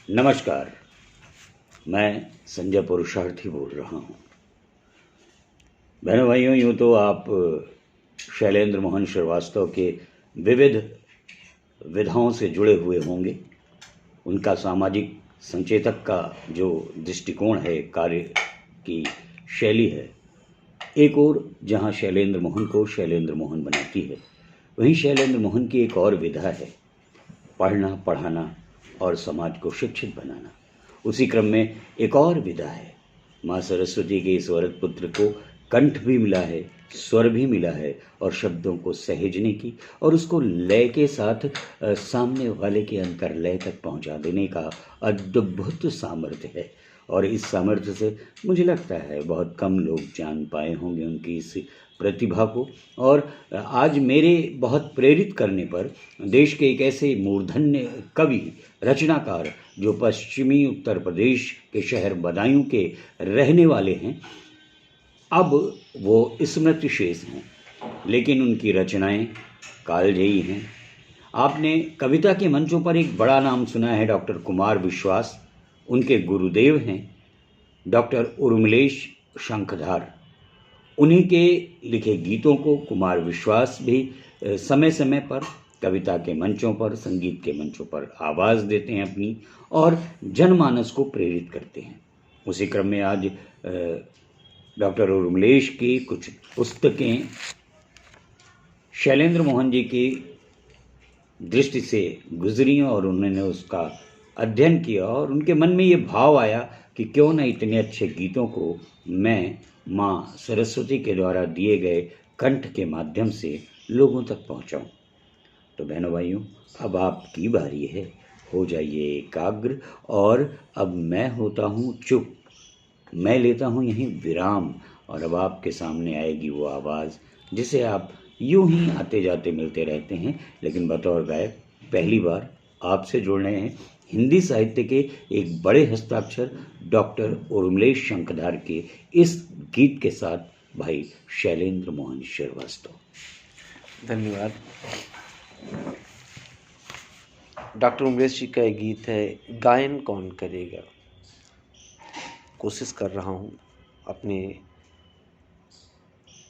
नमस्कार, मैं संजय पुरुषार्थी बोल रहा हूँ। बहनों भाइयों, यूँ तो आप शैलेंद्र मोहन श्रीवास्तव के विविध विधाओं से जुड़े हुए होंगे। उनका सामाजिक संचेतक का जो दृष्टिकोण है, कार्य की शैली है, एक और जहाँ शैलेंद्र मोहन को शैलेंद्र मोहन बनाती है, वहीं शैलेंद्र मोहन की एक और विधा है, पढ़ना, पढ़ाना और समाज को शिक्षित बनाना। उसी क्रम में एक और विधा है, माँ सरस्वती के इस वरद पुत्र को कंठ भी मिला है, स्वर भी मिला है और शब्दों को सहेजने की और उसको लय के साथ सामने वाले के अंतर लय तक पहुंचा देने का अद्भुत सामर्थ्य है। और इस सामर्थ्य से मुझे लगता है बहुत कम लोग जान पाए होंगे उनकी इस प्रतिभा को। और आज मेरे बहुत प्रेरित करने पर देश के एक ऐसे मूर्धन्य कवि, रचनाकार जो पश्चिमी उत्तर प्रदेश के शहर बदायूं के रहने वाले हैं, अब वो स्मृति शेष हैं, लेकिन उनकी रचनाएं कालजयी हैं। आपने कविता के मंचों पर एक बड़ा नाम सुना है, डॉक्टर कुमार विश्वास। उनके गुरुदेव हैं डॉक्टर उर्मिलेश शंखधार। उन्हीं के लिखे गीतों को कुमार विश्वास भी समय समय पर कविता के मंचों पर, संगीत के मंचों पर आवाज़ देते हैं अपनी और जनमानस को प्रेरित करते हैं। उसी क्रम में आज डॉक्टर उर्मिलेश की कुछ पुस्तकें शैलेंद्र मोहन जी की दृष्टि से गुजरी और उन्होंने उसका अध्ययन किया और उनके मन में ये भाव आया कि क्यों न इतने अच्छे गीतों को मैं माँ सरस्वती के द्वारा दिए गए कंठ के माध्यम से लोगों तक पहुँचाऊँ। तो बहनों भाइयों, अब आपकी बारी है, हो जाइए एकाग्र और अब मैं होता हूँ चुप, मैं लेता हूँ यहीं विराम और अब आपके सामने आएगी वो आवाज़ जिसे आप यूं ही आते जाते मिलते रहते हैं, लेकिन बतौर गायक पहली बार आपसे जुड़ रहे हैं हिंदी साहित्य के एक बड़े हस्ताक्षर डॉक्टर उर्मिलेश शंखधार के इस गीत के साथ, भाई शैलेंद्र मोहन श्रीवास्तव। धन्यवाद। डॉक्टर उर्मिलेश जी का एक गीत है, गायन कौन करेगा। कोशिश कर रहा हूँ अपने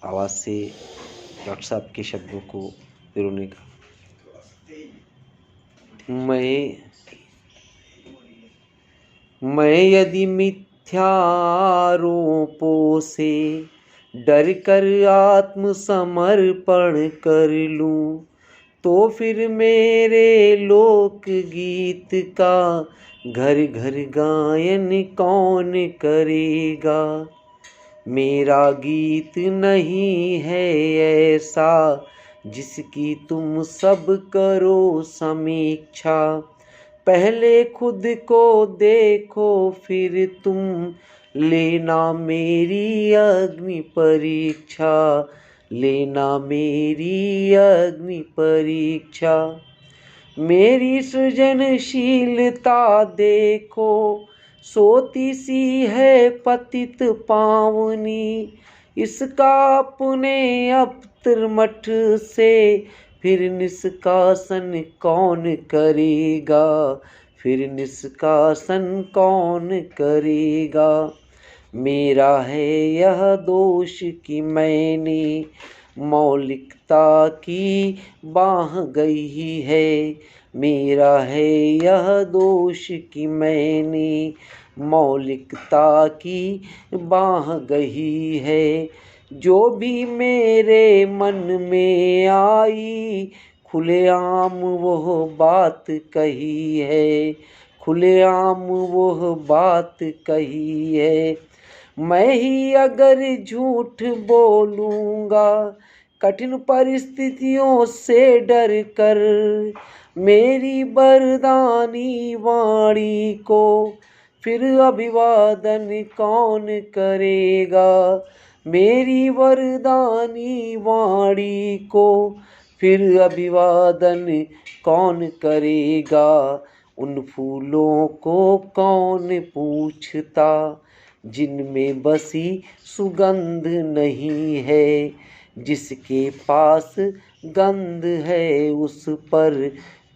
आवाज़ से डॉक्टर साहब के शब्दों को पिरोने का। मैं यदि मिथ्यारोपों से डर कर आत्मसमर्पण कर लूं, तो फिर मेरे लोक गीत का घर घर गायन कौन करेगा। मेरा गीत नहीं है ऐसा जिसकी तुम सब करो समीक्षा। पहले खुद को देखो फिर तुम लेना मेरी अग्नि परीक्षा, लेना मेरी अग्नि परीक्षा। मेरी सृजनशीलता देखो, सोती सी है पतित पावनी। इसका अपने अपत्रमठ से फिर निष्कासन कौन करेगा, फिर निष्कासन कौन करेगा। मेरा है यह दोष कि मैंने मौलिकता की बाह गई है। मेरा है यह दोष कि मैंने मौलिकता की बाह गई है। जो भी मेरे मन में आई खुलेआम वह बात कही है, खुलेआम वह बात कही है। मैं ही अगर झूठ बोलूँगा कठिन परिस्थितियों से डर कर, मेरी वरदानी वाणी को फिर अभिवादन कौन करेगा। मेरी वरदानी वाणी को फिर अभिवादन कौन करेगा। उन फूलों को कौन पूछता जिनमें बसी सुगंध नहीं है। जिसके पास गंध है उस पर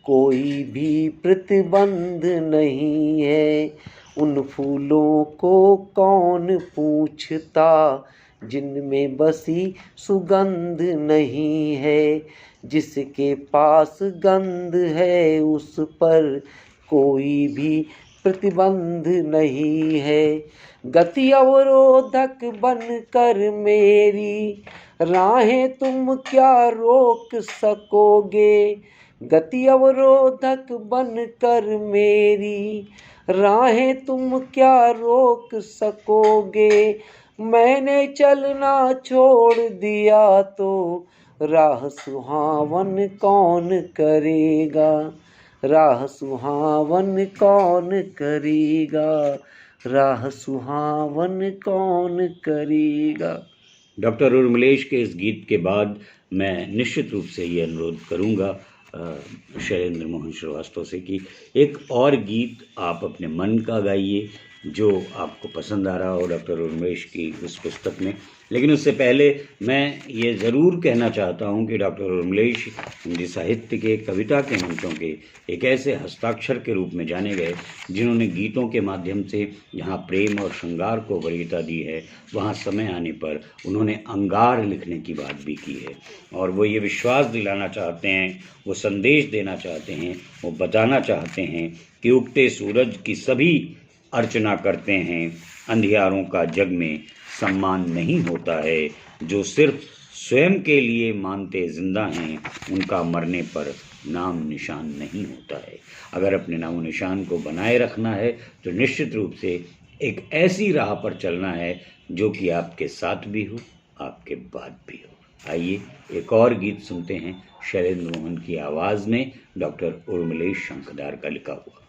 कोई भी प्रतिबंध नहीं है। उन फूलों को कौन पूछता जिनमें बसी सुगंध नहीं है। जिसके पास गंध है उस पर कोई भी प्रतिबंध नहीं है। गति अवरोधक बनकर मेरी राहें तुम क्या रोक सकोगे। गति अवरोधक बनकर मेरी राहें तुम क्या रोक सकोगे। मैंने चलना छोड़ दिया तो राह सुहावन कौन करेगा। राह सुहावन कौन करेगा। राह सुहावन कौन करेगा। डॉक्टर उर्मिलेश के इस गीत के बाद मैं निश्चित रूप से ये अनुरोध करूँगा शैलेंद्र मोहन श्रीवास्तव से कि एक और गीत आप अपने मन का गाइए जो आपको पसंद आ रहा हो डॉक्टर उर्मिलेश की उस पुस्तक में। लेकिन उससे पहले मैं ये ज़रूर कहना चाहता हूँ कि डॉक्टर उर्मिलेश हिंदी साहित्य के कविता के मंचों के एक ऐसे हस्ताक्षर के रूप में जाने गए जिन्होंने गीतों के माध्यम से जहाँ प्रेम और श्रृंगार को वरीयता दी है वहाँ समय आने पर उन्होंने अंगार लिखने की बात भी की है। और वो ये विश्वास दिलाना चाहते हैं, वो संदेश देना चाहते हैं, वो बताना चाहते हैं कि उगते सूरज की सभी अर्चना करते हैं। अंधियारों का जग में सम्मान नहीं होता है। जो सिर्फ स्वयं के लिए मानते जिंदा हैं उनका मरने पर नाम निशान नहीं होता है। अगर अपने नामो निशान को बनाए रखना है तो निश्चित रूप से एक ऐसी राह पर चलना है जो कि आपके साथ भी हो, आपके बाद भी हो। आइए एक और गीत सुनते हैं शैलेंद्र मोहन की आवाज़ में डॉक्टर उर्मिलेश शंखदार का लिखा हुआ।